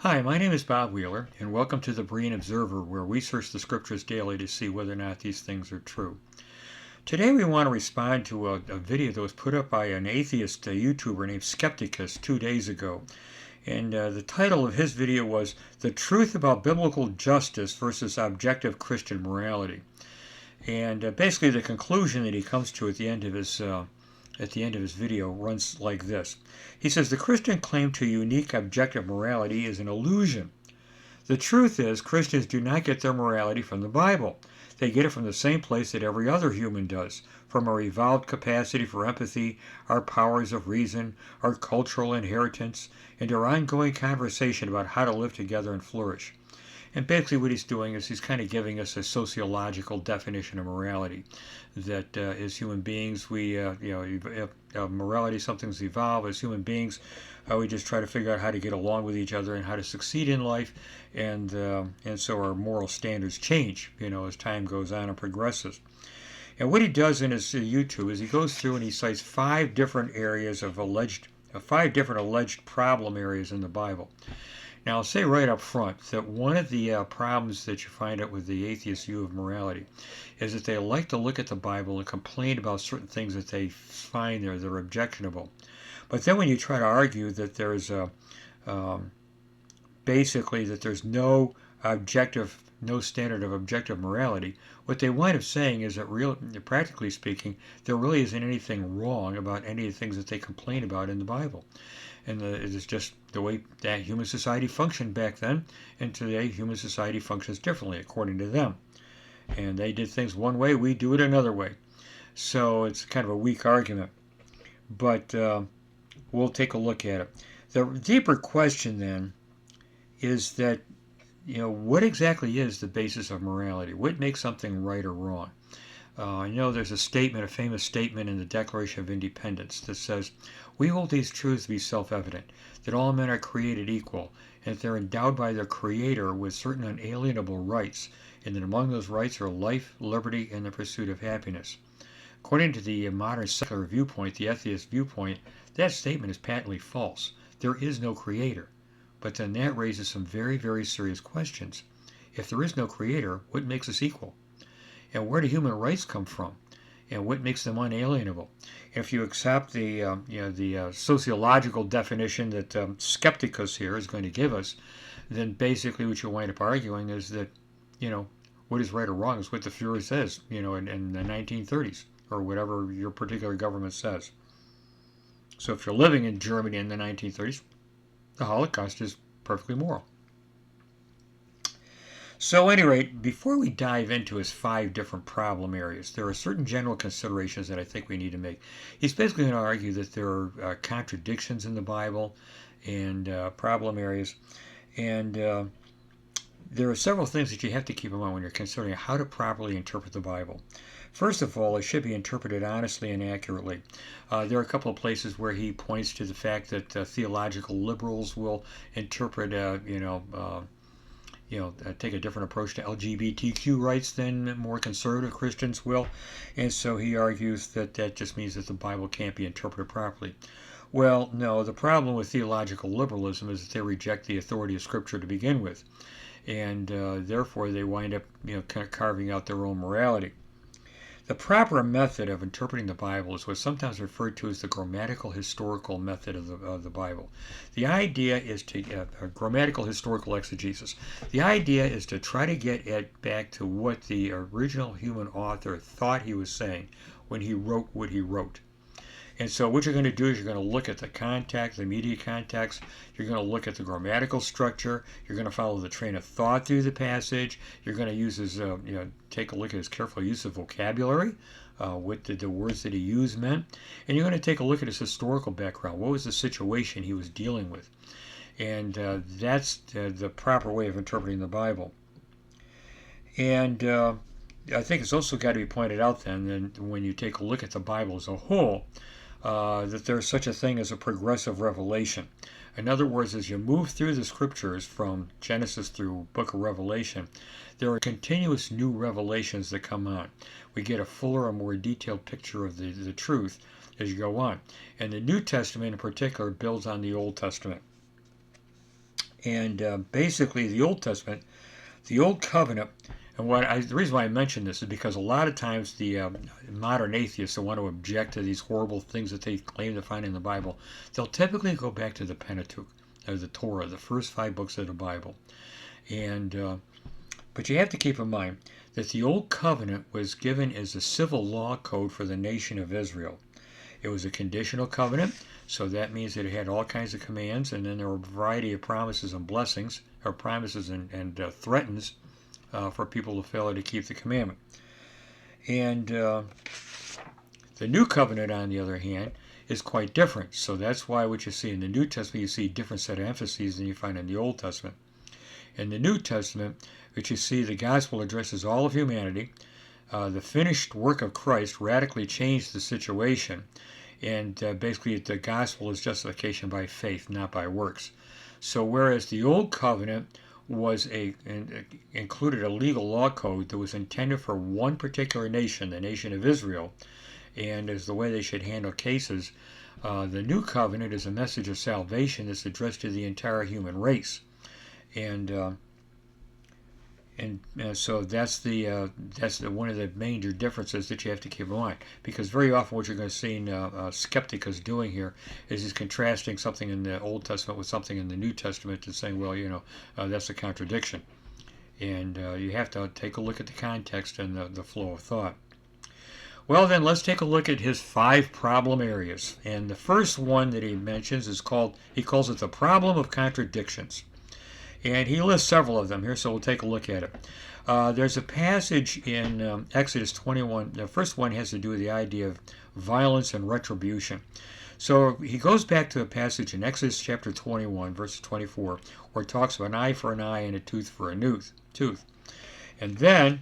Hi, my name is Bob Wheeler, and welcome to the Berean Observer, where we search the scriptures daily to see whether or not these things are true. Today we want to respond to a video that was put up by an atheist YouTuber named Skepticus 2 days ago. And the title of his video was The Truth About Biblical Justice versus Objective Christian Morality. And basically the conclusion that he comes to at the end of his video runs like this. He says, the Christian claim to unique objective morality is an illusion. The truth is, Christians do not get their morality from the Bible. They get it from the same place that every other human does, from our evolved capacity for empathy, our powers of reason, our cultural inheritance, and our ongoing conversation about how to live together and flourish. And basically what he's doing is he's kind of giving us a sociological definition of morality. That as human beings, morality is something that's evolved. As human beings, we just try to figure out how to get along with each other and how to succeed in life. And so our moral standards change, as time goes on and progresses. And what he does in his YouTube is he goes through and he cites five different alleged problem areas in the Bible. Now, I'll say right up front that one of the problems that you find out with the atheist view of morality is that they like to look at the Bible and complain about certain things that they find there that are objectionable. But then when you try to argue that there's basically that there's no standard of objective morality, what they wind up saying is that practically speaking, there really isn't anything wrong about any of the things that they complain about in the Bible. And it is just the way that human society functioned back then, and today human society functions differently according to them. And they did things one way, we do it another way. So it's kind of a weak argument. But we'll take a look at it. The deeper question then is that, what exactly is the basis of morality? What makes something right or wrong? There's a famous statement in the Declaration of Independence that says, we hold these truths to be self-evident, that all men are created equal, and that they're endowed by their Creator with certain unalienable rights, and that among those rights are life, liberty, and the pursuit of happiness. According to the modern secular viewpoint, the atheist viewpoint, that statement is patently false. There is no Creator. But then that raises some very, very serious questions. If there is no Creator, what makes us equal? And where do human rights come from? And what makes them unalienable? If you accept the sociological definition that Skepticus here is going to give us, then basically what you wind up arguing is that, what is right or wrong is what the Fuhrer says, in the 1930s, or whatever your particular government says. So if you're living in Germany in the 1930s, the Holocaust is perfectly moral. So at any rate, before we dive into his five different problem areas, there are certain general considerations that I think we need to make. He's basically going to argue that there are contradictions in the Bible and problem areas. And there are several things that you have to keep in mind when you're considering how to properly interpret the Bible. First of all, it should be interpreted honestly and accurately. There are a couple of places where he points to the fact that theological liberals will interpret, take a different approach to LGBTQ rights than more conservative Christians will. And so he argues that that just means that the Bible can't be interpreted properly. Well, no, the problem with theological liberalism is that they reject the authority of Scripture to begin with. And therefore they wind up carving out their own morality. The proper method of interpreting the Bible is what's sometimes referred to as the grammatical historical method of the Bible. The idea is to grammatical historical exegesis. The idea is to try to get back to what the original human author thought he was saying when he wrote what he wrote. And so what you're going to do is you're going to look at the context, the immediate context. You're going to look at the grammatical structure. You're going to follow the train of thought through the passage. You're going to use his, take a look at his careful use of vocabulary, what did the words that he used meant. And you're going to take a look at his historical background. What was the situation he was dealing with? And that's the proper way of interpreting the Bible. And I think it's also got to be pointed out then that when you take a look at the Bible as a whole, that there's such a thing as a progressive revelation. In other words, as you move through the scriptures from Genesis through Book of Revelation, there are continuous new revelations that come on. We get a fuller and more detailed picture of the truth as you go on. And the New Testament in particular builds on the Old Testament. And basically, the Old Testament, the Old Covenant, and the reason why I mention this is because a lot of times the modern atheists that want to object to these horrible things that they claim to find in the Bible, they'll typically go back to the Pentateuch, or the Torah, the first 5 books of the Bible. And but you have to keep in mind that the Old Covenant was given as a civil law code for the nation of Israel. It was a conditional covenant, so that means that it had all kinds of commands, and then there were a variety of promises and blessings, or promises and threatens for people to fail to keep the commandment. And the New Covenant, on the other hand, is quite different. So that's why what you see in the New Testament, you see a different set of emphases than you find in the Old Testament. In the New Testament, which you see the gospel addresses all of humanity, the finished work of Christ radically changed the situation, and basically the gospel is justification by faith, not by works. So whereas the Old Covenant was included a legal law code that was intended for one particular nation, the nation of Israel, and as the way they should handle cases, the New Covenant is a message of salvation that's addressed to the entire human race. And so that's one of the major differences that you have to keep in mind, because very often what you're going to see Skepticus doing here is he's contrasting something in the Old Testament with something in the New Testament and saying, well, that's a contradiction, and you have to take a look at the context and the flow of thought. Well, then let's take a look at his 5 problem areas, and the first one that he mentions he calls it the problem of contradictions. And he lists several of them here, so we'll take a look at it. There's a passage in Exodus 21. The first one has to do with the idea of violence and retribution. So he goes back to a passage in Exodus chapter 21, verse 24, where it talks about an eye for an eye and a tooth for a tooth. And then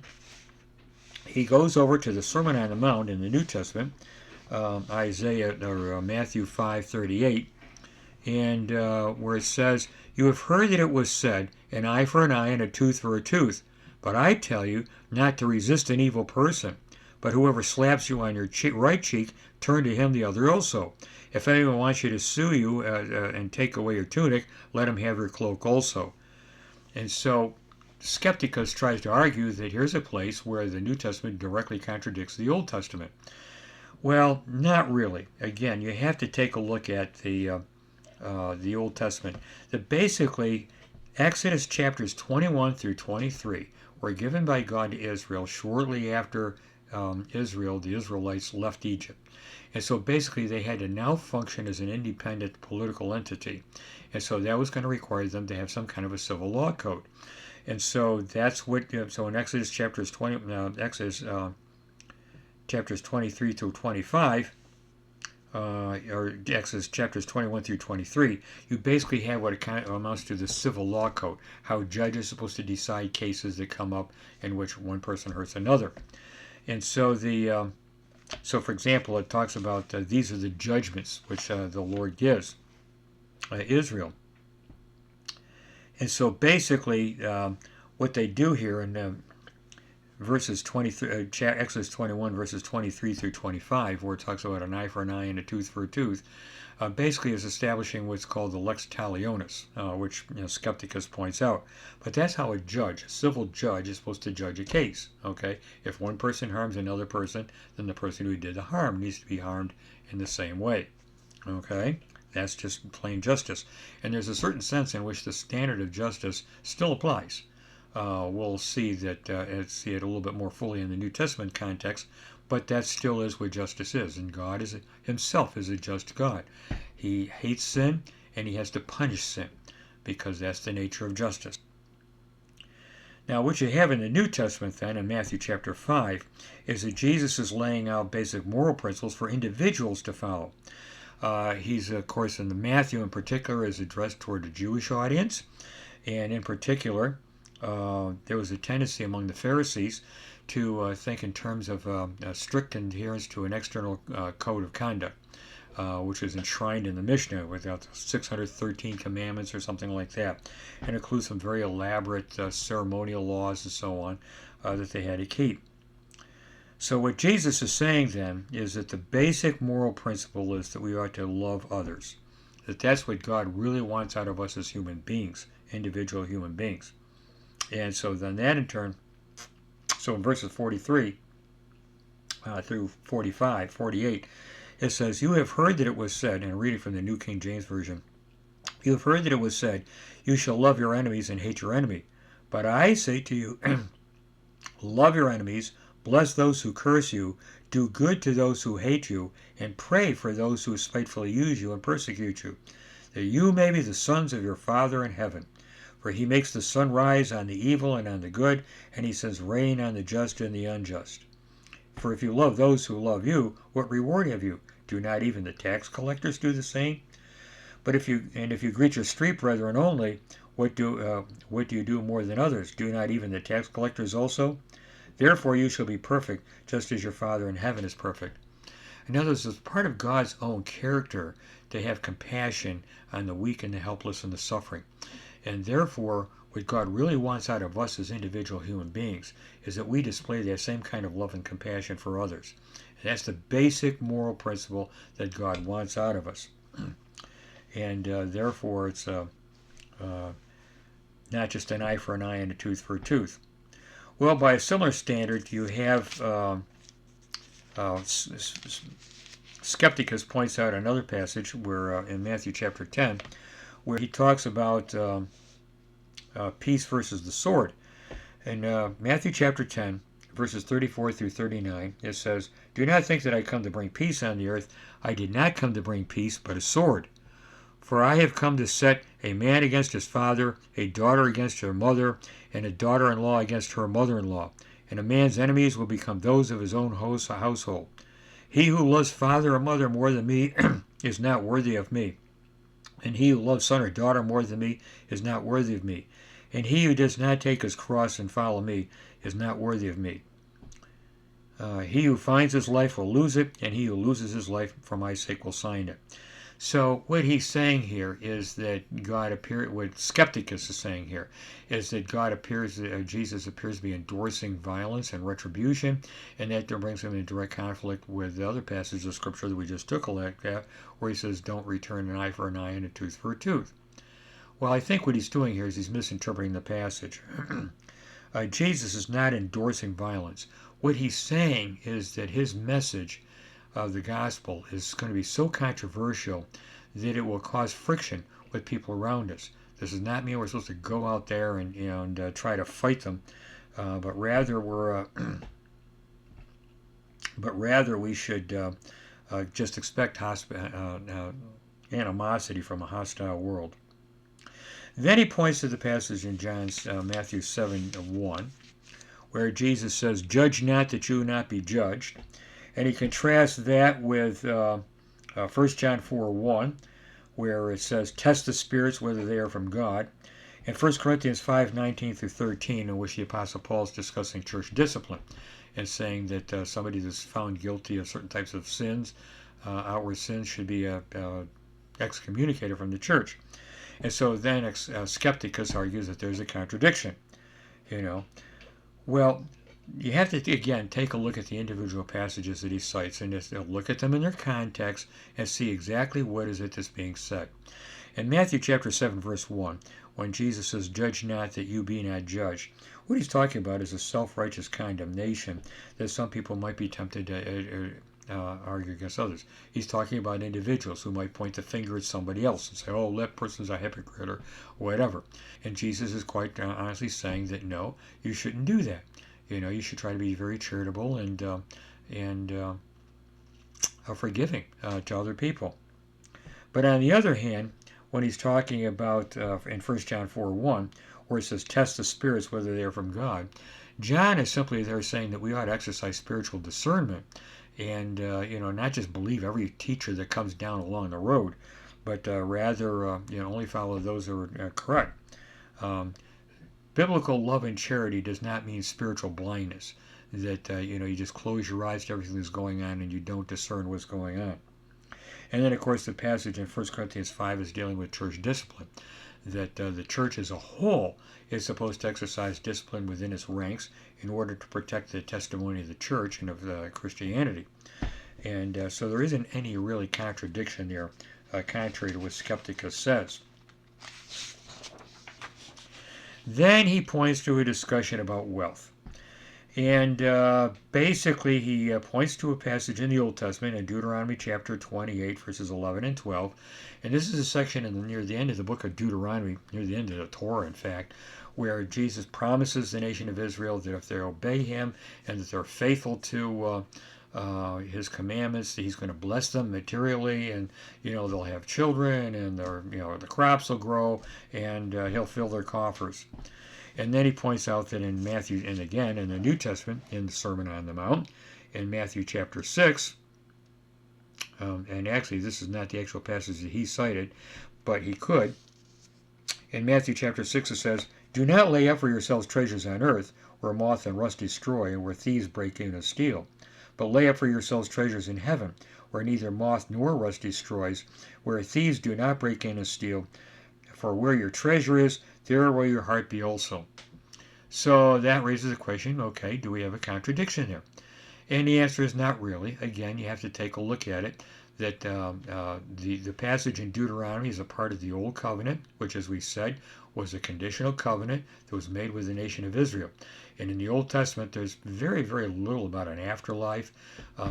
he goes over to the Sermon on the Mount in the New Testament, Matthew 5:38, and where it says, "You have heard that it was said, an eye for an eye and a tooth for a tooth. But I tell you not to resist an evil person. But whoever slaps you on your right cheek, turn to him the other also. If anyone wants you to sue you and take away your tunic, let him have your cloak also." And so Skepticus tries to argue that here's a place where the New Testament directly contradicts the Old Testament. Well, not really. Again, you have to take a look at the Old Testament. That basically Exodus chapters 21 through 23 were given by God to Israel shortly after the Israelites left Egypt. And so basically they had to now function as an independent political entity. And so that was going to require them to have some kind of a civil law code. And so that's what, so in Exodus chapters 23 through 25, or Exodus chapters 21 through 23, you basically have what it kind of amounts to the civil law code, how judges are supposed to decide cases that come up in which one person hurts another. And so so for example, it talks about these are the judgments which the Lord gives Israel. And so basically, what they do here in verses 23, Exodus 21, verses 23 through 25, where it talks about an eye for an eye and a tooth for a tooth, basically is establishing what's called the lex talionis, which Skepticus points out. But that's how a civil judge, is supposed to judge a case. Okay, if one person harms another person, then the person who did the harm needs to be harmed in the same way. Okay, that's just plain justice. And there's a certain sense in which the standard of justice still applies. We'll see it a little bit more fully in the New Testament context, but that still is what justice is, and God himself is a just God. He hates sin, and he has to punish sin, because that's the nature of justice. Now, what you have in the New Testament then, in Matthew chapter 5, is that Jesus is laying out basic moral principles for individuals to follow. He's, of course, in the Matthew in particular, is addressed toward the Jewish audience, and in particular, there was a tendency among the Pharisees to think in terms of strict adherence to an external code of conduct, which is enshrined in the Mishnah with 613 commandments or something like that, and includes some very elaborate ceremonial laws and so on that they had to keep. So what Jesus is saying then is that the basic moral principle is that we ought to love others. That's what God really wants out of us as human beings, individual human beings. And so then that in turn, so in verses 43 through 45, 48, it says, "You have heard that it was said," and reading from the New King James Version, "You have heard that it was said, you shall love your enemies and hate your enemy. But I say to you, love your enemies, bless those who curse you, do good to those who hate you, and pray for those who spitefully use you and persecute you, that you may be the sons of your Father in heaven. For he makes the sun rise on the evil and on the good, and he sends rain on the just and the unjust. For if you love those who love you, what reward have you? Do not even the tax collectors do the same? But if you greet your street brethren only, what do you do more than others? Do not even the tax collectors also? Therefore you shall be perfect, just as your Father in heaven is perfect." In other words, it's part of God's own character to have compassion on the weak and the helpless and the suffering. And therefore, what God really wants out of us as individual human beings is that we display that same kind of love and compassion for others. And that's the basic moral principle that God wants out of us. And therefore, it's not just an eye for an eye and a tooth for a tooth. Well, by a similar standard, you have Skepticus points out another passage where in Matthew chapter 10, where he talks about peace versus the sword. In Matthew chapter 10, verses 34 through 39, it says, "Do not think that I come to bring peace on the earth. I did not come to bring peace, but a sword. For I have come to set a man against his father, a daughter against her mother, and a daughter-in-law against her mother-in-law. And a man's enemies will become those of his own household. He who loves father or mother more than me is not worthy of me. And he who loves son or daughter more than me is not worthy of me. And he who does not take his cross and follow me is not worthy of me. He who finds his life will lose it, and he who loses his life for my sake will find it." So what he's saying here is that what Skepticus is saying here is that Jesus appears to be endorsing violence and retribution, and that brings him in direct conflict with the other passages of Scripture that we just took a look at, where he says, "Don't return an eye for an eye and a tooth for a tooth." Well, I think what he's doing here is he's misinterpreting the passage. Jesus is not endorsing violence. What he's saying is that his message of the gospel is going to be so controversial that it will cause friction with people around us. This does not mean we're supposed to go out there and try to fight them, but rather we should just expect animosity from a hostile world. Then he points to the passage in Matthew 7:1, where Jesus says, "Judge not that you not be judged." And he contrasts that with 1 John 4:1, where it says, "Test the spirits whether they are from God." And 1 Corinthians 5:19 through 13, in which the Apostle Paul is discussing church discipline and saying that somebody that's found guilty of certain types of sins, outward sins, should be excommunicated from the church. And so then Skepticus argues that there's a contradiction. Well, you have to, again, take a look at the individual passages that he cites and just look at them in their context and see exactly what is it that's being said. In Matthew chapter 7, verse 1, when Jesus says, "Judge not that you be not judged," what he's talking about is a self-righteous condemnation that some people might be tempted to argue against others. He's talking about individuals who might point the finger at somebody else and say, "Oh, that person's a hypocrite," or whatever. And Jesus is quite honestly saying that no, you shouldn't do that. You should try to be very charitable and forgiving to other people. But on the other hand, when he's talking about in 1 John 4:1, where it says, "Test the spirits whether they are from God," John is simply there saying that we ought to exercise spiritual discernment and not just believe every teacher that comes down along the road, but rather only follow those that are correct. Biblical love and charity does not mean spiritual blindness, that you just close your eyes to everything that's going on and you don't discern what's going on. And then, of course, the passage in 1 Corinthians 5 is dealing with church discipline, that the church as a whole is supposed to exercise discipline within its ranks in order to protect the testimony of the church and of Christianity. And so there isn't any really contradiction there contrary to what Skepticus says. Then he points to a discussion about wealth. And basically, he points to a passage in the Old Testament in Deuteronomy chapter 28, verses 11 and 12. And this is a section near the end of the book of Deuteronomy, near the end of the Torah, in fact, where Jesus promises the nation of Israel that if they obey him and that they're faithful to his commandments, he's going to bless them materially, and they'll have children, and the crops will grow, and he'll fill their coffers. And then he points out that in Matthew, and again in the New Testament, in the Sermon on the Mount, in Matthew chapter 6, and actually this is not the actual passage that he cited, but he could. In Matthew chapter 6 it says, "Do not lay up for yourselves treasures on earth, where moth and rust destroy, and where thieves break in and steal. But lay up for yourselves treasures in heaven, where neither moth nor rust destroys, where thieves do not break in and steal. For where your treasure is, there will your heart be also." So that raises the question, okay, do we have a contradiction there? And the answer is not really. Again, you have to take a look at it, that the passage in Deuteronomy is a part of the Old Covenant, which, as we said, was a conditional covenant that was made with the nation of Israel. And in the Old Testament, there's very, very little about an afterlife.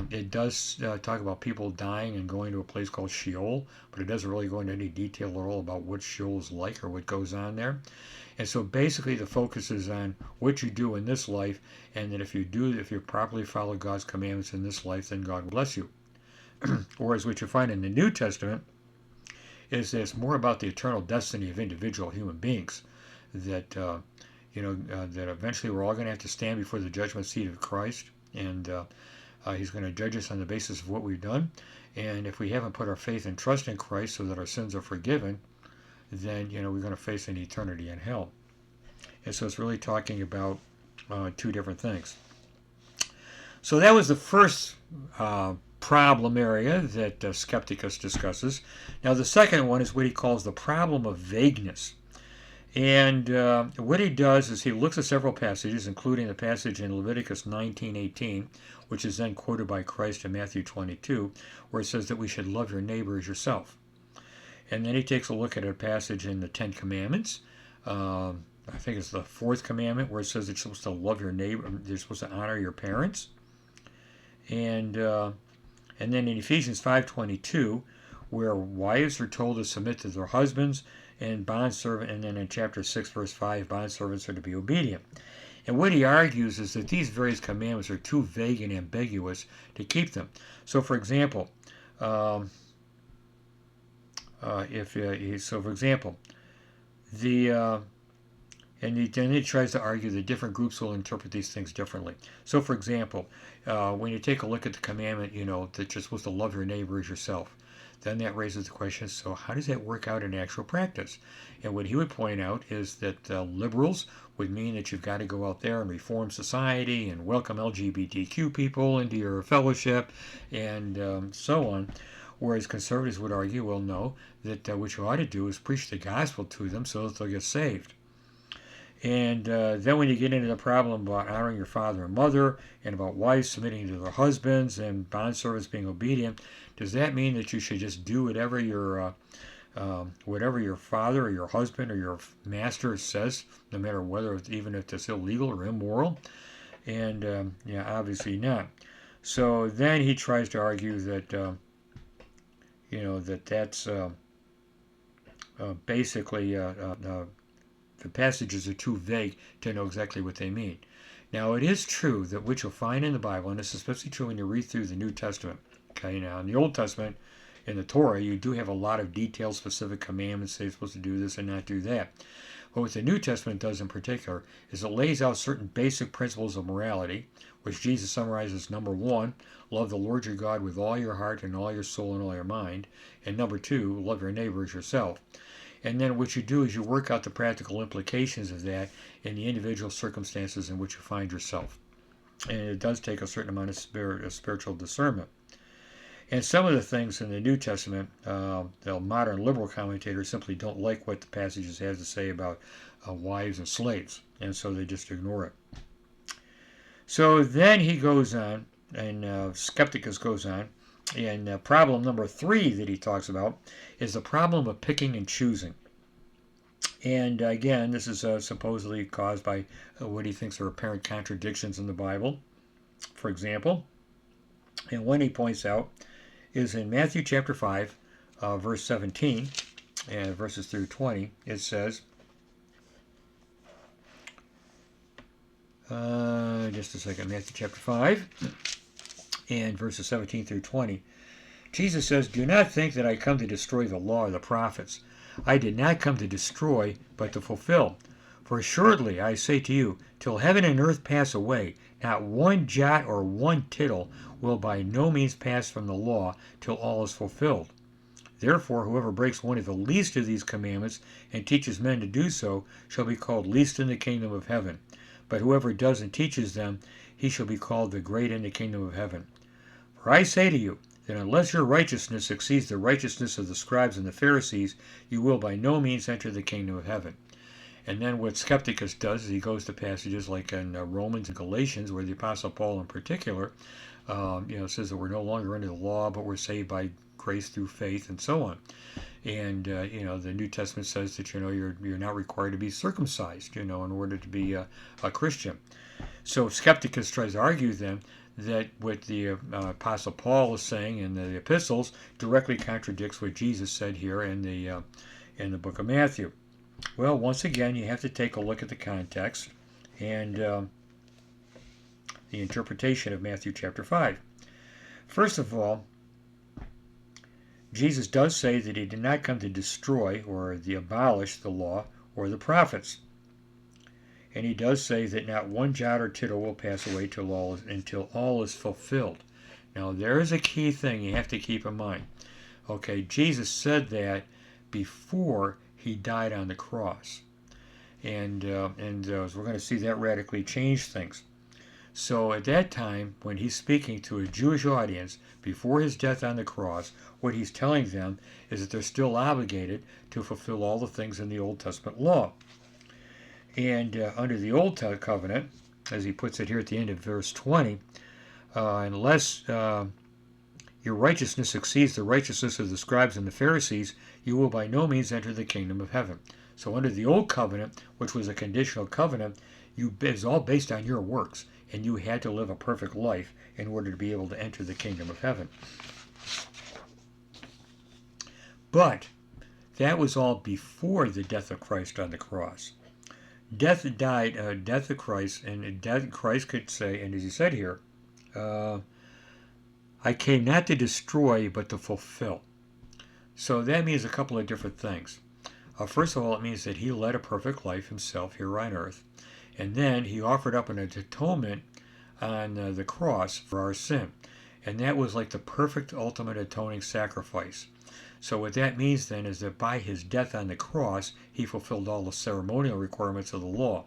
It does talk about people dying and going to a place called Sheol, but it doesn't really go into any detail at all about what Sheol is like or what goes on there. And so basically the focus is on what you do in this life, and that if you properly follow God's commandments in this life, then God will bless you. Whereas what you find in the New Testament is that it's more about the eternal destiny of individual human beings, that that eventually we're all going to have to stand before the judgment seat of Christ, and he's going to judge us on the basis of what we've done. And if we haven't put our faith and trust in Christ so that our sins are forgiven, then we're going to face an eternity in hell. And so it's really talking about two different things. So that was the first problem area that Skepticus discusses. Now the second one is what he calls the problem of vagueness. And what he does is he looks at several passages, including the passage in Leviticus 19:18, which is then quoted by Christ in Matthew 22, where it says that we should love your neighbor as yourself. And then he takes a look at a passage in the Ten Commandments. I think it's the fourth commandment, where it says that you're supposed to love your neighbor, you're supposed to honor your parents. And then in Ephesians 5:22, where wives are told to submit to their husbands, and bondservant, and then in chapter 6, verse 5, bondservants are to be obedient. And what he argues is that these various commandments are too vague and ambiguous to keep them. So, for example, for example, then he tries to argue that different groups will interpret these things differently. So, for example, when you take a look at the commandment, that you're supposed to love your neighbor as yourself, then that raises the question, so how does that work out in actual practice? And what he would point out is that liberals would mean that you've got to go out there and reform society and welcome LGBTQ people into your fellowship and so on. Whereas conservatives would argue, well, no, that what you ought to do is preach the gospel to them so that they'll get saved. And then when you get into the problem about honoring your father and mother, and about wives submitting to their husbands, and bondservants being obedient, does that mean that you should just do whatever your father or your husband or your master says, no matter even if it's illegal or immoral? And obviously not. So then he tries to argue that that's basically the passages are too vague to know exactly what they mean. Now, it is true that what you'll find in the Bible, and this is especially true when you read through the New Testament. Okay, now in the Old Testament, in the Torah, you do have a lot of detailed, specific commandments. Say you're supposed to do this and not do that. But what the New Testament does in particular is it lays out certain basic principles of morality, which Jesus summarizes: number one, love the Lord your God with all your heart and all your soul and all your mind. And number two, love your neighbor as yourself. And then what you do is you work out the practical implications of that in the individual circumstances in which you find yourself. And it does take a certain amount of spiritual discernment. And some of the things in the New Testament, the modern liberal commentators simply don't like what the passages have to say about wives and slaves, and so they just ignore it. So then he goes on, and Skepticus goes on, And problem number 3 that he talks about is the problem of picking and choosing. And again, this is supposedly caused by what he thinks are apparent contradictions in the Bible. For example, and one he points out is in Matthew chapter 5, verse 17, and verses through 20. It says, just a second, Matthew chapter 5, and verses 17 through 20. Jesus says, "Do not think that I come to destroy the law or the prophets. I did not come to destroy, but to fulfill. For assuredly I say to you, till heaven and earth pass away, not one jot or one tittle will by no means pass from the law till all is fulfilled. Therefore, whoever breaks one of the least of these commandments and teaches men to do so shall be called least in the kingdom of heaven. But whoever does and teaches them, he shall be called the great in the kingdom of heaven. For I say to you, that unless your righteousness exceeds the righteousness of the scribes and the Pharisees, you will by no means enter the kingdom of heaven." And then what Skepticus does is he goes to passages like in Romans and Galatians, where the Apostle Paul in particular, says that we're no longer under the law, but we're saved by grace through faith, and so on. And the New Testament says that you're not required to be circumcised, in order to be a Christian. So Skepticus tries to argue then that what the Apostle Paul is saying in the epistles directly contradicts what Jesus said here in the book of Matthew. Well, once again, you have to take a look at the context and the interpretation of Matthew chapter 5. First of all, Jesus does say that he did not come to destroy or abolish the law or the prophets. And he does say that not one jot or tittle will pass away until all is fulfilled. Now, there is a key thing you have to keep in mind. Okay, Jesus said that before he died on the cross. And we're going to see that radically change things. So at that time, when he's speaking to a Jewish audience before his death on the cross, what he's telling them is that they're still obligated to fulfill all the things in the Old Testament law. And under the Old Covenant, as he puts it here at the end of verse 20, unless your righteousness exceeds the righteousness of the scribes and the Pharisees, you will by no means enter the kingdom of heaven. So under the Old Covenant, which was a conditional covenant, it's all based on your works, and you had to live a perfect life in order to be able to enter the kingdom of heaven. But that was all before the death of Christ on the cross. Death of Christ, and Christ could say, and as he said here, I came not to destroy, but to fulfill. So that means a couple of different things. First of all, it means that he led a perfect life himself here on earth, and then he offered up an atonement on the cross for our sin. And that was like the perfect ultimate atoning sacrifice. So what that means then is that by his death on the cross, he fulfilled all the ceremonial requirements of the law,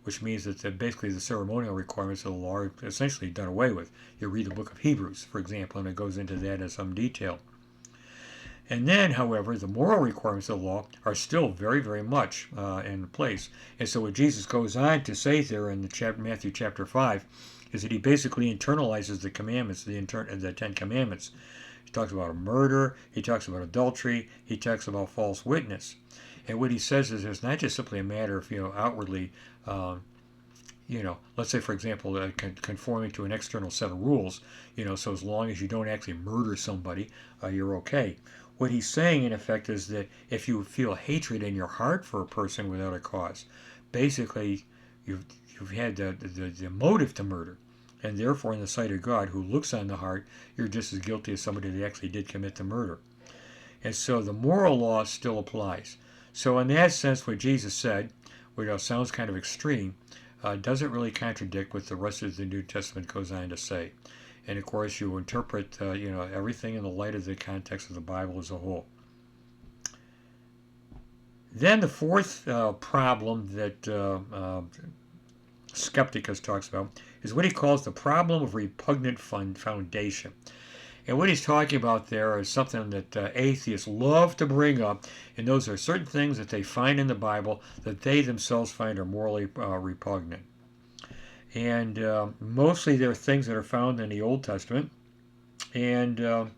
which means that basically the ceremonial requirements of the law are essentially done away with. You read the book of Hebrews, for example, and it goes into that in some detail. And then, however, the moral requirements of the law are still very, very much in place. And so what Jesus goes on to say there in Matthew chapter 5 is that he basically internalizes the commandments, the 10 commandments. He talks about murder, he talks about adultery, he talks about false witness. And what he says is it's not just simply a matter of, outwardly, let's say, for example, conforming to an external set of rules, so as long as you don't actually murder somebody, you're okay. What he's saying, in effect, is that if you feel hatred in your heart for a person without a cause, basically you've had the motive to murder. And therefore, in the sight of God, who looks on the heart, you're just as guilty as somebody that actually did commit the murder. And so the moral law still applies. So in that sense, what Jesus said, which sounds kind of extreme, doesn't really contradict what the rest of the New Testament goes on to say. And of course, you interpret everything in the light of the context of the Bible as a whole. Then the fourth problem that Skepticus talks about is what he calls the problem of repugnant foundation. And what he's talking about there is something that atheists love to bring up, and those are certain things that they find in the Bible that they themselves find are morally repugnant. And mostly they're things that are found in the Old Testament. And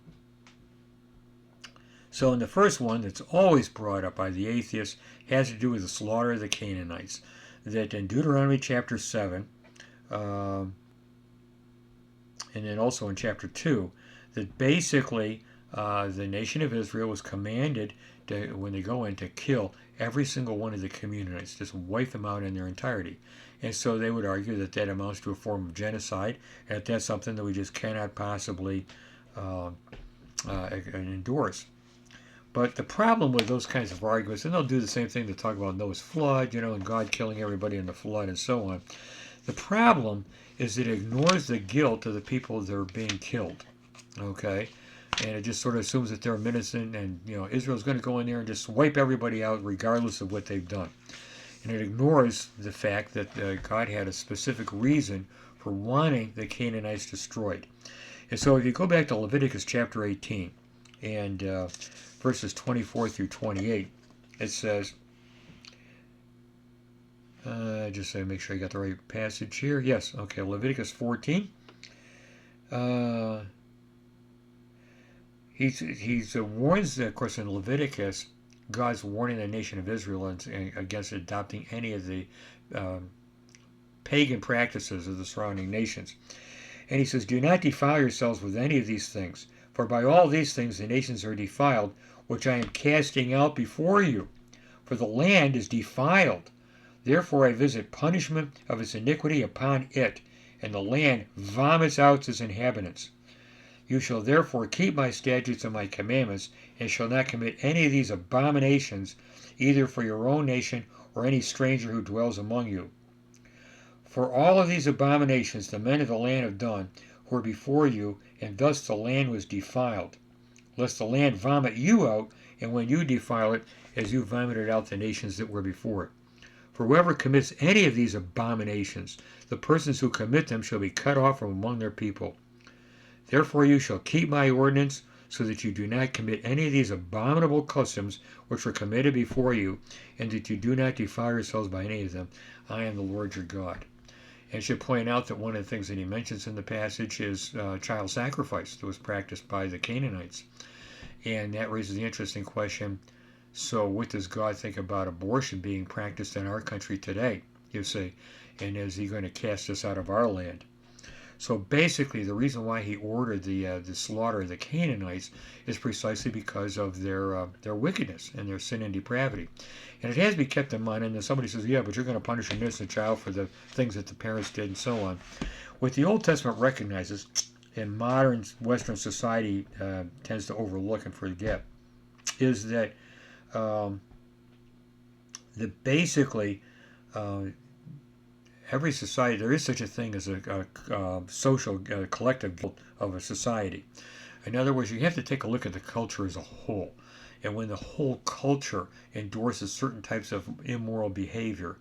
So in the first one, that's always brought up by the atheists, has to do with the slaughter of the Canaanites. That in Deuteronomy chapter 7, and then also in chapter 2, that basically the nation of Israel was commanded to, when they go in, to kill every single one of the Canaanites, just wipe them out in their entirety. And so they would argue that that amounts to a form of genocide, and that that's something that we just cannot possibly endorse. But the problem with those kinds of arguments, and they'll do the same thing to talk about Noah's flood, and God killing everybody in the flood and so on. The problem is that it ignores the guilt of the people that are being killed. Okay? And it just sort of assumes that they're innocent, and Israel's going to go in there and just wipe everybody out regardless of what they've done. And it ignores the fact that God had a specific reason for wanting the Canaanites destroyed. And so if you go back to Leviticus chapter 18 and verses 24 through 28, it says, just to make sure I got the right passage here. Yes, okay, Leviticus 14. He warns, of course, in Leviticus, God's warning the nation of Israel against adopting any of the pagan practices of the surrounding nations. And he says, do not defile yourselves with any of these things, for by all these things the nations are defiled, which I am casting out before you. For the land is defiled. Therefore I visit punishment of its iniquity upon it, and the land vomits out its inhabitants. You shall therefore keep my statutes and my commandments, and shall not commit any of these abominations, either for your own nation or any stranger who dwells among you. For all of these abominations the men of the land have done, who were before you, and thus the land was defiled. Lest the land vomit you out, and when you defile it, as you vomited out the nations that were before it. For whoever commits any of these abominations, the persons who commit them shall be cut off from among their people. Therefore you shall keep my ordinance, so that you do not commit any of these abominable customs which were committed before you, and that you do not defile yourselves by any of them. I am the Lord your God. And I should point out that one of the things that he mentions in the passage is child sacrifice that was practiced by the Canaanites. And that raises the interesting question, so what does God think about abortion being practiced in our country today, you see? And is he going to cast us out of our land? So basically, the reason why he ordered the slaughter of the Canaanites is precisely because of their wickedness and their sin and depravity. And it has to be kept in mind, and then somebody says, yeah, but you're going to punish an innocent child for the things that the parents did and so on. What the Old Testament recognizes, and modern Western society tends to overlook and forget, is that basically every society, there is such a thing as a social collective guilt of a society. In other words, you have to take a look at the culture as a whole. And when the whole culture endorses certain types of immoral behavior,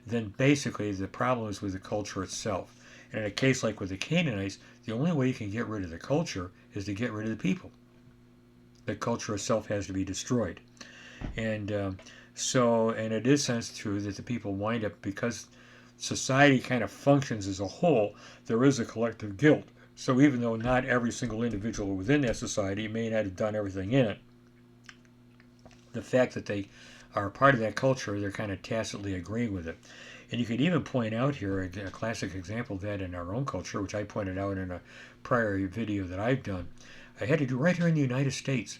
then basically the problem is with the culture itself. And in a case like with the Canaanites, the only way you can get rid of the culture is to get rid of the people. The culture itself has to be destroyed. And and it is sense true that the people wind up, because society kind of functions as a whole, there is a collective guilt. So even though not every single individual within that society may not have done everything in it, the fact that they are part of that culture, they're kind of tacitly agreeing with it. And you could even point out here a classic example of that in our own culture, which I pointed out in a prior video that I've done. I had to do right here in the United States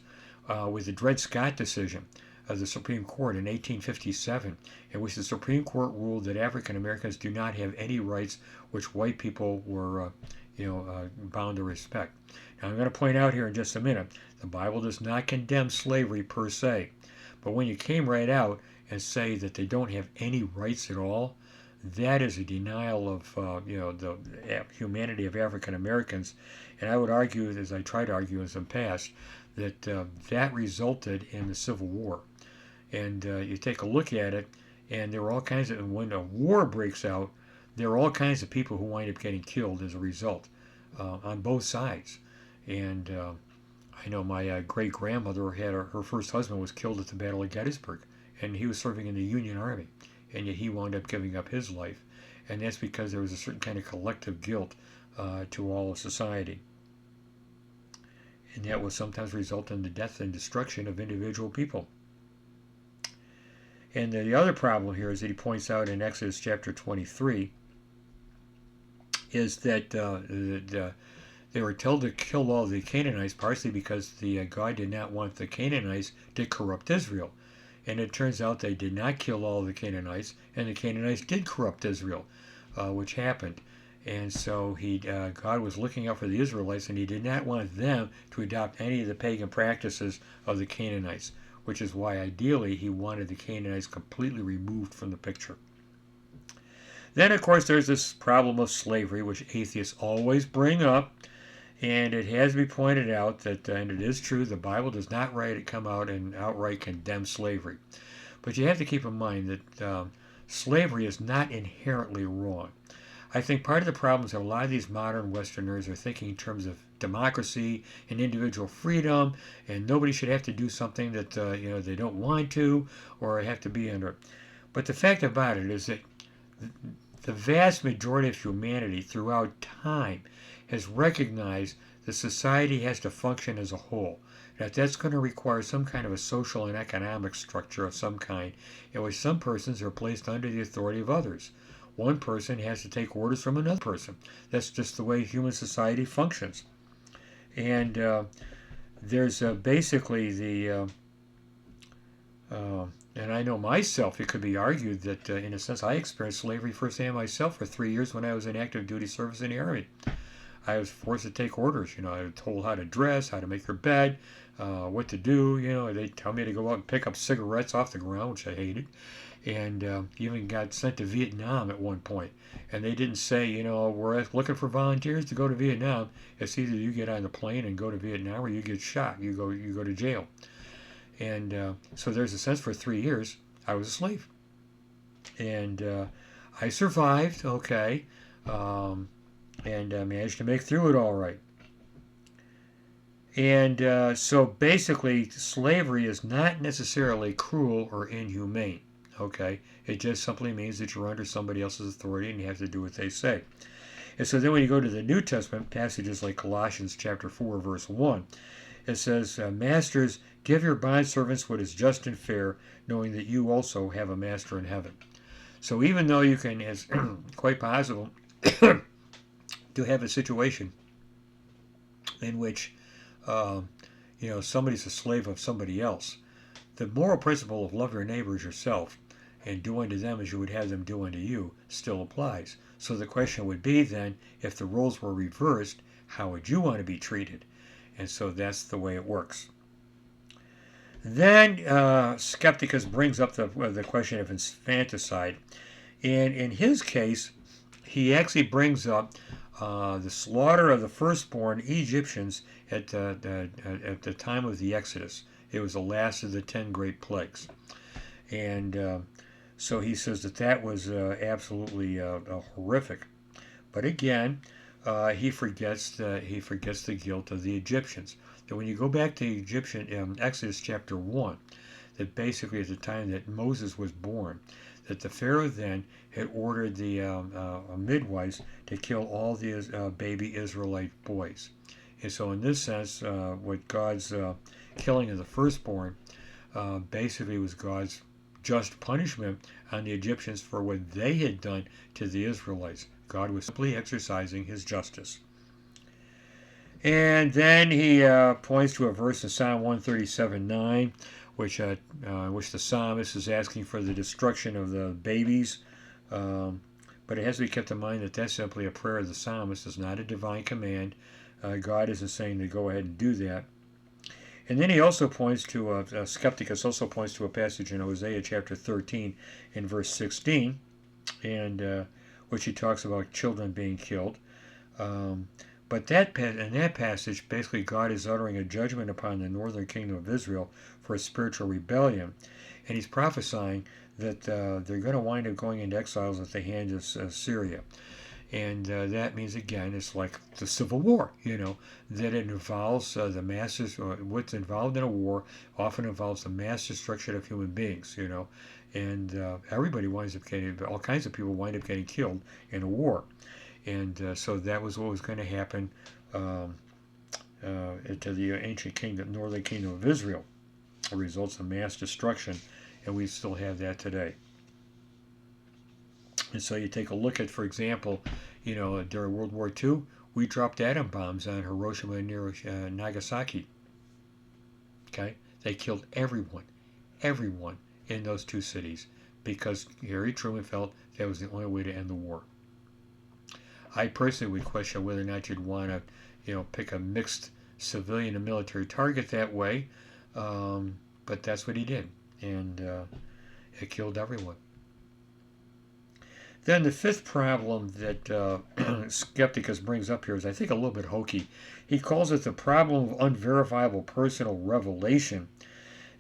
with the Dred Scott decision of the Supreme Court in 1857, in which the Supreme Court ruled that African Americans do not have any rights which white people were bound to respect. Now I'm going to point out here in just a minute, the Bible does not condemn slavery per se, but when you came right out and say that they don't have any rights at all, that is a denial of the humanity of African Americans. And I would argue, as I tried to argue in some past, that that resulted in the Civil War. And you take a look at it, and there are all kinds of, when a war breaks out, there are all kinds of people who wind up getting killed as a result on both sides. And I know my great-grandmother had her first husband was killed at the Battle of Gettysburg, and he was serving in the Union Army, and yet he wound up giving up his life. And that's because there was a certain kind of collective guilt to all of society. and that will sometimes result in the death and destruction of individual people. And the other problem here is that he points out in Exodus chapter 23 is that they were told to kill all the Canaanites, partially because God did not want the Canaanites to corrupt Israel. And it turns out they did not kill all the Canaanites, and the Canaanites did corrupt Israel, which happened. And so God was looking out for the Israelites, and he did not want them to adopt any of the pagan practices of the Canaanites, which is why ideally he wanted the Canaanites completely removed from the picture. Then, of course, there's this problem of slavery, which atheists always bring up. And it has to be pointed out that, and it is true, the Bible does not come out and outright condemn slavery. But you have to keep in mind that slavery is not inherently wrong. I think part of the problem is that a lot of these modern Westerners are thinking in terms of democracy and individual freedom, and nobody should have to do something that they don't want to or have to be under. But the fact about it is that the vast majority of humanity throughout time has recognized that society has to function as a whole, that's going to require some kind of a social and economic structure of some kind in which some persons are placed under the authority of others. One person has to take orders from another person. That's just the way human society functions. And there's basically and I know myself, it could be argued that in a sense I experienced slavery firsthand myself for 3 years when I was in active duty service in the Army. I was forced to take orders. I was told how to dress, how to make your bed, what to do. They tell me to go out and pick up cigarettes off the ground, which I hated. And even got sent to Vietnam at one point. And they didn't say, we're looking for volunteers to go to Vietnam. It's either you get on the plane and go to Vietnam or you get shot. You go to jail. And so there's a sense for 3 years I was a slave. And I survived, okay, and managed to make through it all right. And so basically slavery is not necessarily cruel or inhumane. Okay, it just simply means that you're under somebody else's authority and you have to do what they say. And so then when you go to the New Testament passages like Colossians chapter 4 verse 1, it says, Masters, give your bondservants what is just and fair, knowing that you also have a master in heaven. So even though you can, it's quite possible to have a situation in which somebody's a slave of somebody else, the moral principle of love your neighbor as yourself and do unto them as you would have them do unto you still applies. So the question would be then, if the roles were reversed, how would you want to be treated? And so that's the way it works. Then Skepticus brings up the question of infanticide. And in his case, he actually brings up the slaughter of the firstborn Egyptians at the time of the Exodus. It was the last of the 10 great plagues. And so he says that was absolutely horrific. But again, he forgets the guilt of the Egyptians. And when you go back to Egyptian Exodus chapter 1, that basically at the time that Moses was born, that the Pharaoh then had ordered the midwives to kill all the baby Israelite boys. And so in this sense, what God's killing of the firstborn basically was God's just punishment on the Egyptians for what they had done to the Israelites. God was simply exercising his justice. And then he points to a verse in Psalm 137:9, which the psalmist is asking for the destruction of the babies. But it has to be kept in mind that that's simply a prayer of the psalmist. It's not a divine command. God isn't saying to go ahead and do that. And then he also points to, Skepticus also points to a passage in Hosea chapter 13 in verse 16, and which he talks about children being killed. But in that passage, basically God is uttering a judgment upon the northern kingdom of Israel for a spiritual rebellion. And he's prophesying that they're going to wind up going into exiles at the hand of Syria. And that means, again, it's like the Civil War, that it involves the what's involved in a war often involves the mass destruction of human beings, and everybody winds up all kinds of people wind up getting killed in a war. And so that was what was going to happen to the ancient kingdom, northern kingdom of Israel. It results in mass destruction, and we still have that today. And so you take a look at, for example, during World War II, we dropped atom bombs on Hiroshima and Nagasaki. Okay, they killed everyone in those two cities because Harry Truman felt that was the only way to end the war. I personally would question whether or not you'd want to, pick a mixed civilian and military target that way, but that's what he did, and it killed everyone. Then the fifth problem that Skepticus brings up here is, I think, a little bit hokey. He calls it the problem of unverifiable personal revelation.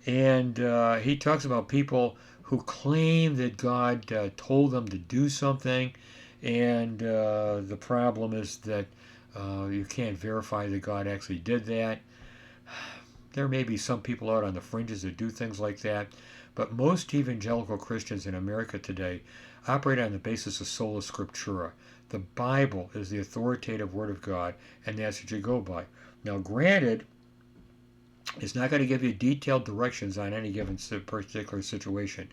And he talks about people who claim that God told them to do something, and the problem is that you can't verify that God actually did that. There may be some people out on the fringes that do things like that, but most evangelical Christians in America today operate on the basis of sola scriptura. The Bible is the authoritative Word of God, and that's what you go by. Now, granted, it's not going to give you detailed directions on any given particular situation.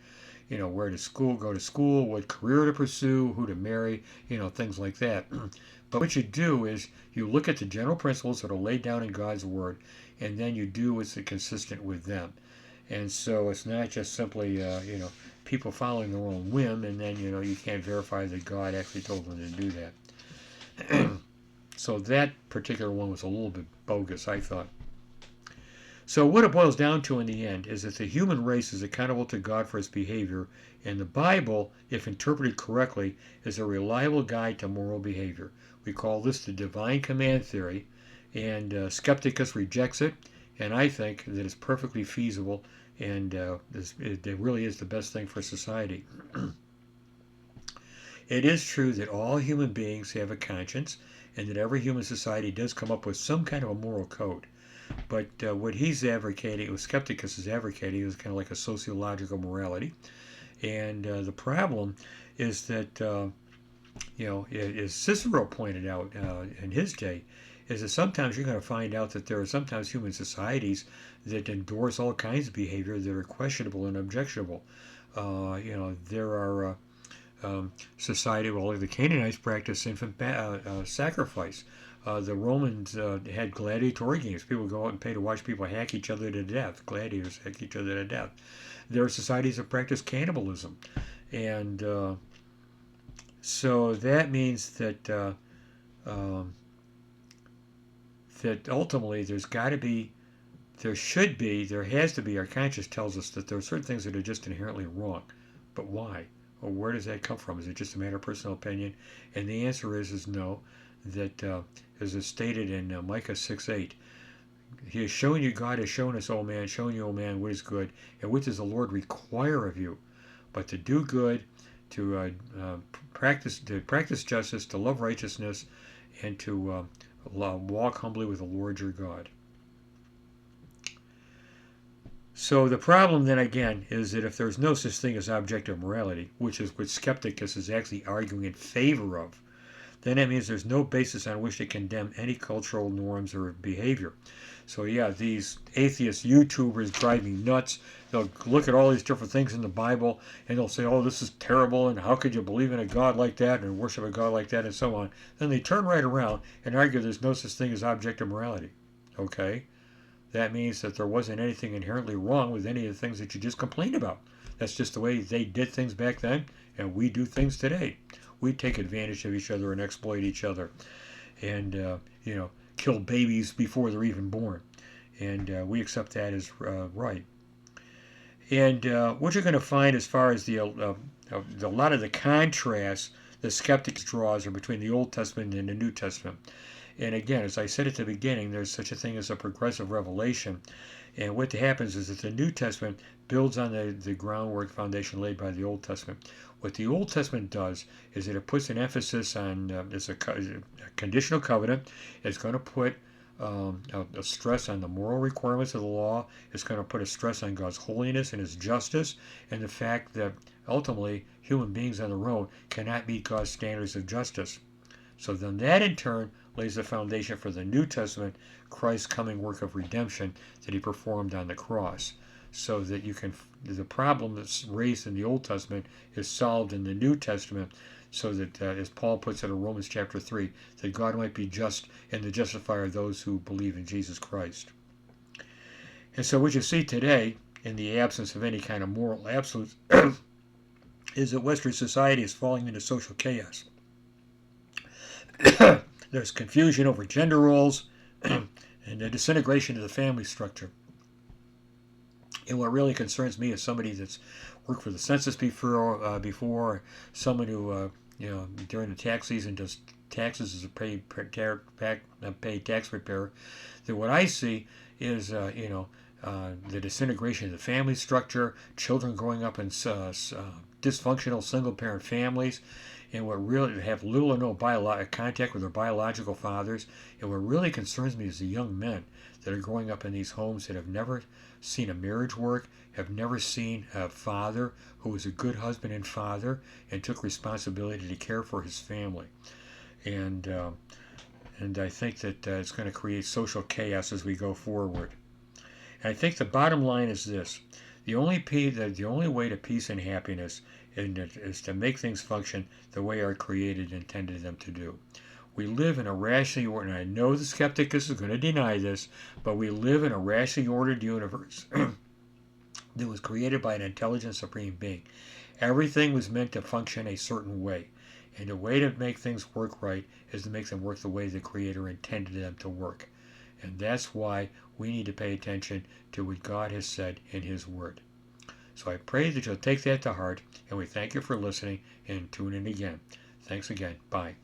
Where to school, go to school, what career to pursue, who to marry, things like that. But what you do is you look at the general principles that are laid down in God's Word, and then you do what's consistent with them. And so it's not just simply, people following their own whim, and then, you can't verify that God actually told them to do that. So that particular one was a little bit bogus, I thought. So what it boils down to in the end is that the human race is accountable to God for its behavior, and the Bible, if interpreted correctly, is a reliable guide to moral behavior. We call this the divine command theory, and Skepticus rejects it, and I think that it's perfectly feasible, and it really is the best thing for society. It is true that all human beings have a conscience, and that every human society does come up with some kind of a moral code. But what he's advocating, what Skepticus is advocating, is kind of like a sociological morality. And the problem is that, as Cicero pointed out in his day, is that sometimes you're going to find out that there are sometimes human societies that endorse all kinds of behavior that are questionable and objectionable. There are society, well, the Canaanites practice infant sacrifice. The Romans had gladiatory games. People would go out and pay to watch people hack each other to death. Gladiators hack each other to death. There are societies that practice cannibalism. And so that means that that ultimately there has to be, our conscience tells us that there are certain things that are just inherently wrong. But why? Or where does that come from? Is it just a matter of personal opinion? And the answer is no. That as is stated in Micah 6:8, He has shown you, God has shown us, O man, shown you, O man, what is good, and what does the Lord require of you, but to do good, to practice justice, to love righteousness, and to walk humbly with the Lord your God. So the problem then again is that if there's no such thing as objective morality, which is what Skepticus is actually arguing in favor of, then that means there's no basis on which to condemn any cultural norms or behavior. So yeah, these atheist YouTubers drive me nuts. They'll look at all these different things in the Bible and they'll say, oh, this is terrible, and how could you believe in a God like that and worship a God like that, and so on. Then they turn right around and argue there's no such thing as objective morality. Okay? That means that there wasn't anything inherently wrong with any of the things that you just complained about. That's just the way they did things back then, and we do things today. We take advantage of each other and exploit each other, and kill babies before they're even born, and we accept that as right. And what you're going to find as far as a lot of the contrasts the skeptics draws are between the Old Testament and the New Testament. And again, as I said at the beginning, there's such a thing as a progressive revelation. And what happens is that the New Testament builds on the groundwork foundation laid by the Old Testament. What the Old Testament does is that it puts an emphasis on it's a conditional covenant. It's going to put a stress on the moral requirements of the law. It's going to put a stress on God's holiness and His justice, and the fact that ultimately human beings on their own cannot meet God's standards of justice. So then that in turn lays the foundation for the New Testament, Christ's coming work of redemption that he performed on the cross. So that the problem that's raised in the Old Testament is solved in the New Testament, so that, as Paul puts it in Romans chapter 3, that God might be just and the justifier of those who believe in Jesus Christ. And so what you see today, in the absence of any kind of moral absolutes, is that Western society is falling into social chaos. There's confusion over gender roles and the disintegration of the family structure. And what really concerns me is somebody that's worked for the census before, someone who, during the tax season does taxes as a paid tax preparer, that what I see is, the disintegration of the family structure, children growing up in dysfunctional single-parent families, and what really have little or no contact with their biological fathers. And what really concerns me is the young men that are growing up in these homes that have never seen a marriage work, have never seen a father who was a good husband and father and took responsibility to care for his family. And I think that it's going to create social chaos as we go forward. And I think the bottom line is this: the only way to peace and happiness is to make things function the way our Creator intended them to do. We live in a rationally ordered, and I know the Skepticus is going to deny this, but we live in a rationally ordered universe that was created by an intelligent supreme being. Everything was meant to function a certain way, and the way to make things work right is to make them work the way the Creator intended them to work. And that's why we need to pay attention to what God has said in His Word. So I pray that you'll take that to heart, and we thank you for listening and tune in again. Thanks again. Bye.